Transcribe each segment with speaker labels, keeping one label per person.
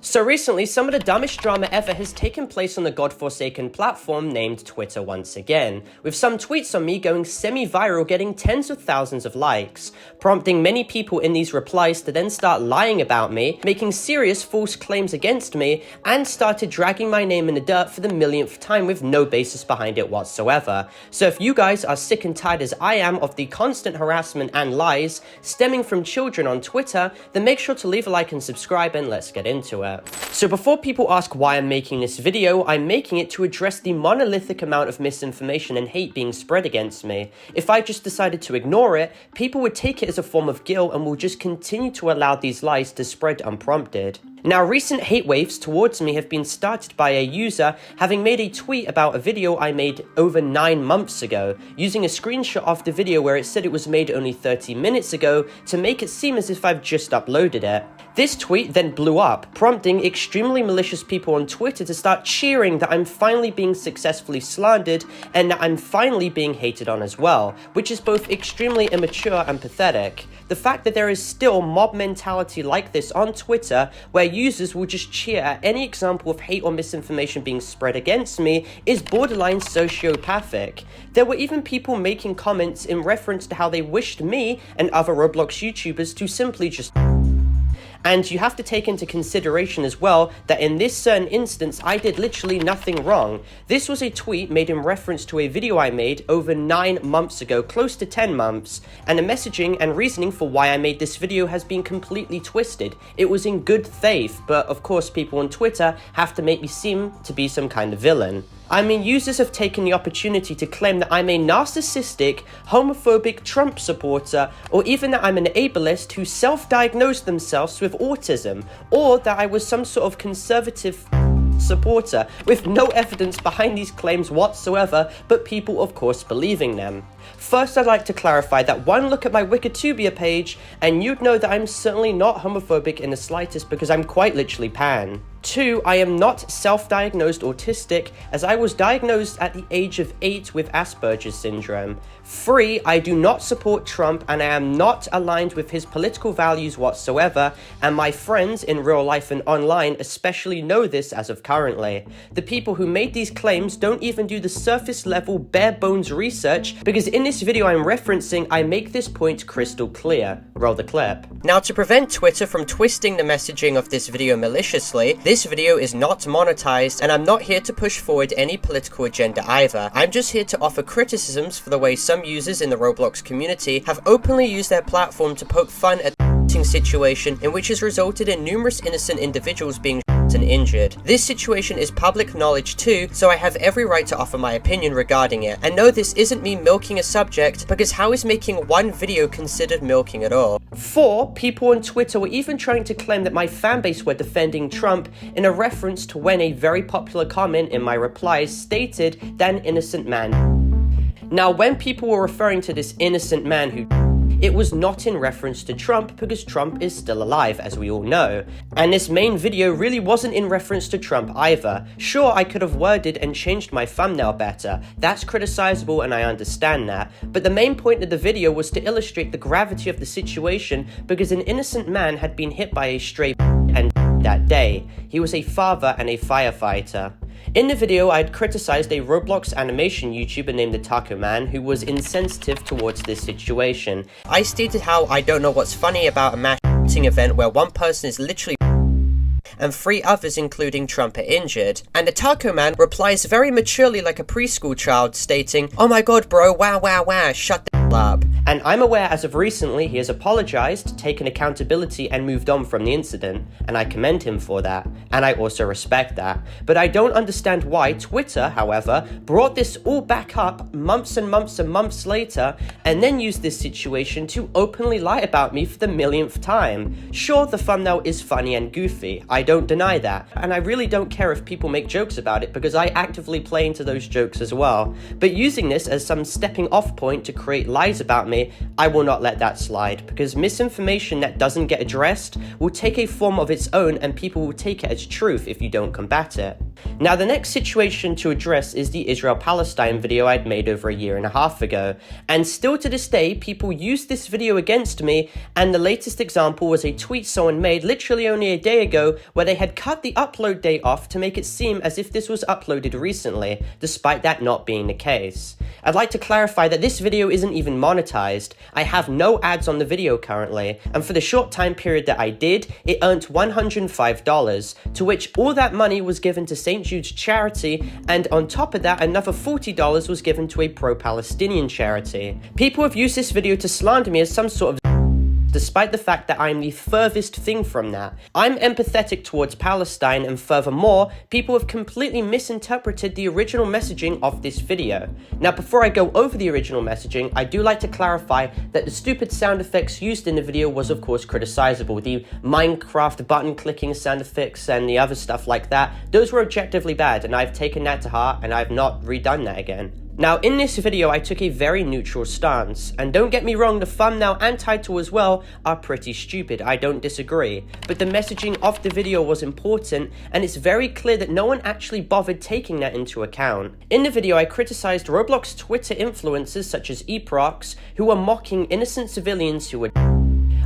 Speaker 1: So recently, some of the dumbest drama ever has taken place on the godforsaken platform named Twitter once again, with some tweets on me going semi-viral, getting tens of thousands of likes, prompting many people in these replies to then start lying about me, making serious false claims against me, and started dragging my name in the dirt for the millionth time with no basis behind it whatsoever. So if you guys are sick and tired as I am of the constant harassment and lies stemming from children on Twitter, then make sure to leave a like and subscribe, and let's get into it. So before people ask why I'm making this video, I'm making it to address the monolithic amount of misinformation and hate being spread against me. If I just decided to ignore it, people would take it as a form of guilt and will just continue to allow these lies to spread unprompted. Now, recent hate waves towards me have been started by a user having made a tweet about a video I made over 9 months ago, using a screenshot of the video where it said it was made only 30 minutes ago to make it seem as if I've just uploaded it. This tweet then blew up, prompting extremely malicious people on Twitter to start cheering that I'm finally being successfully slandered and that I'm finally being hated on as well, which is both extremely immature and pathetic. The fact that there is still mob mentality like this on Twitter, where users will just cheer at any example of hate or misinformation being spread against me, is borderline sociopathic. There were even people making comments in reference to how they wished me and other Roblox YouTubers to simply just... And you have to take into consideration as well that in this certain instance, I did literally nothing wrong. This was a tweet made in reference to a video I made over 9 months ago, close to 10 months, and the messaging and reasoning for why I made this video has been completely twisted. It was in good faith, but of course people on Twitter have to make me seem to be some kind of villain. I mean, users have taken the opportunity to claim that I'm a narcissistic, homophobic Trump supporter, or even that I'm an ableist who self-diagnosed themselves with autism, or that I was some sort of conservative supporter, with no evidence behind these claims whatsoever, but people of course believing them. First, I'd like to clarify that one look at my Wikitubia page, and you'd know that I'm certainly not homophobic in the slightest because I'm quite literally pan. 2, I am not self-diagnosed autistic, as I was diagnosed at the age of 8 with Asperger's syndrome. 3, I do not support Trump and I am not aligned with his political values whatsoever, and my friends in real life and online especially know this as of currently. The people who made these claims don't even do the surface level bare bones research, because in this video I'm referencing, I make this point crystal clear. Roll the clip. Now, to prevent Twitter from twisting the messaging of this video maliciously, this video is not monetized, and I'm not here to push forward any political agenda either. I'm just here to offer criticisms for the way some users in the Roblox community have openly used their platform to poke fun at the situation, in which has resulted in numerous innocent individuals being and injured. This situation is public knowledge too, so I have every right to offer my opinion regarding it. And no, this isn't me milking a subject, because how is making one video considered milking at all? 4, people on Twitter were even trying to claim that my fanbase were defending Trump in a reference to when a very popular comment in my replies stated that an innocent man. Now, when people were referring to this innocent man who, it was not in reference to Trump, because Trump is still alive, as we all know. And this main video really wasn't in reference to Trump either. Sure, I could have worded and changed my thumbnail better. That's criticizable and I understand that. But the main point of the video was to illustrate the gravity of the situation, because an innocent man had been hit by a stray and that day. He was a father and a firefighter. In the video, I had criticized a Roblox animation YouTuber named the Taco Man who was insensitive towards this situation. I stated how I don't know what's funny about a mass event where one person is literally and 3 others including Trump are injured. And the Taco Man replies very maturely like a preschool child, stating, "Oh my god bro, wow wow wow, shut the up." And I'm aware as of recently he has apologized, taken accountability and moved on from the incident, and I commend him for that, and I also respect that. But I don't understand why Twitter, however, brought this all back up months and months and months later, and then used this situation to openly lie about me for the millionth time. Sure, the thumbnail is funny and goofy, I don't deny that, and I really don't care if people make jokes about it, because I actively play into those jokes as well. But using this as some stepping off point to create lies about me me, I will not let that slide, because misinformation that doesn't get addressed will take a form of its own and people will take it as truth if you don't combat it. Now, the next situation to address is the Israel-Palestine video I'd made over a year and a half ago, and still to this day, people use this video against me, and the latest example was a tweet someone made literally only a day ago where they had cut the upload date off to make it seem as if this was uploaded recently, despite that not being the case. I'd like to clarify that this video isn't even monetized. I have no ads on the video currently, and for the short time period that I did, it earned $105, to which all that money was given to St. Jude's charity, and on top of that, another $40 was given to a pro-Palestinian charity. People have used this video to slander me as some sort of despite the fact that I'm the furthest thing from that. I'm empathetic towards Palestine, and furthermore, people have completely misinterpreted the original messaging of this video. Now, before I go over the original messaging, I do like to clarify that the stupid sound effects used in the video was of course criticizable. The Minecraft button clicking sound effects and the other stuff like that, those were objectively bad, and I've taken that to heart and I've not redone that again. Now, in this video, I took a very neutral stance, and don't get me wrong, the thumbnail and title as well are pretty stupid, I don't disagree, but the messaging of the video was important, and it's very clear that no one actually bothered taking that into account. In the video, I criticized Roblox Twitter influencers such as Eprox, who were mocking innocent civilians who were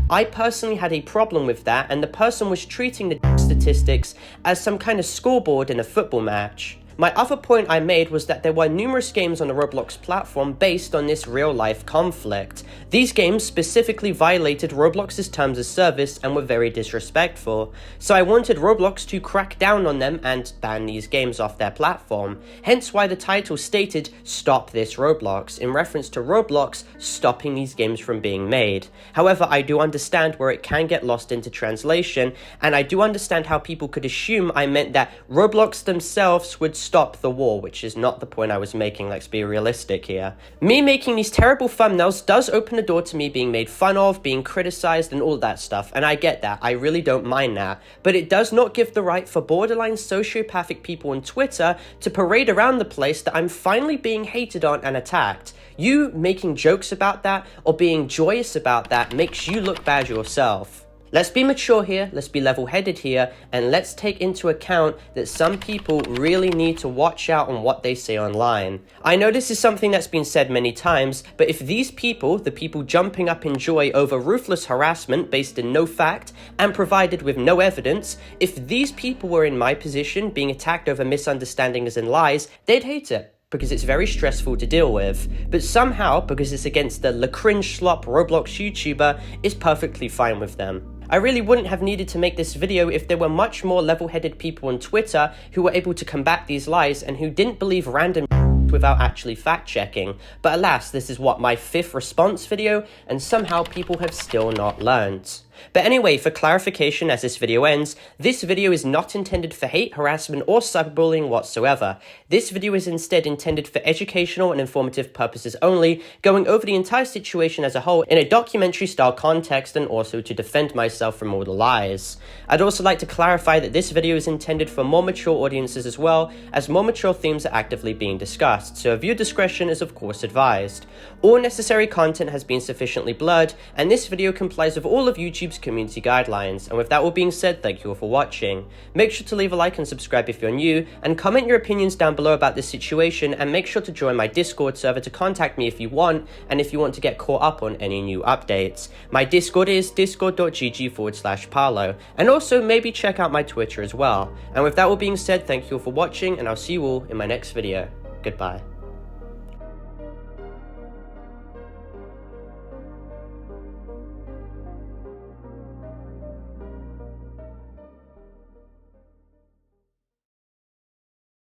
Speaker 1: I personally had a problem with that, and the person was treating the statistics as some kind of scoreboard in a football match. My other point I made was that there were numerous games on the Roblox platform based on this real-life conflict. These games specifically violated Roblox's terms of service and were very disrespectful, so I wanted Roblox to crack down on them and ban these games off their platform, hence why the title stated "Stop this Roblox," in reference to Roblox stopping these games from being made. However, I do understand where it can get lost into translation, and I do understand how people could assume I meant that Roblox themselves would stop the war, which is not the point I was making, let's be realistic here. Me making these terrible thumbnails does open the door to me being made fun of, being criticized, and all that stuff, and I get that, I really don't mind that, but it does not give the right for borderline sociopathic people on Twitter to parade around the place that I'm finally being hated on and attacked. You making jokes about that, or being joyous about that, makes you look bad yourself. Let's be mature here, let's be level-headed here, and let's take into account that some people really need to watch out on what they say online. I know this is something that's been said many times, but if these people, the people jumping up in joy over ruthless harassment based in no fact and provided with no evidence, if these people were in my position being attacked over misunderstandings and lies, they'd hate it, because it's very stressful to deal with. But somehow, because it's against the cringe slop Roblox YouTuber, it's perfectly fine with them. I really wouldn't have needed to make this video if there were much more level-headed people on Twitter who were able to combat these lies and who didn't believe random without actually fact-checking. But alas, this is what, my 5th response video, and somehow people have still not learned. But anyway, for clarification as this video ends, this video is not intended for hate, harassment, or cyberbullying whatsoever. This video is instead intended for educational and informative purposes only, going over the entire situation as a whole in a documentary-style context and also to defend myself from all the lies. I'd also like to clarify that this video is intended for more mature audiences as well, as more mature themes are actively being discussed, so viewer discretion is of course advised. All necessary content has been sufficiently blurred, and this video complies with all of YouTube's community guidelines. And with that all being said, thank you all for watching. Make sure to leave a like and subscribe if you're new, and comment your opinions down below about this situation, and make sure to join my Discord server to contact me if you want, and if you want to get caught up on any new updates. My Discord is discord.gg/Parlo, and also maybe check out my Twitter as well. And with that all being said, thank you all for watching, and I'll see you all in my next video. Goodbye.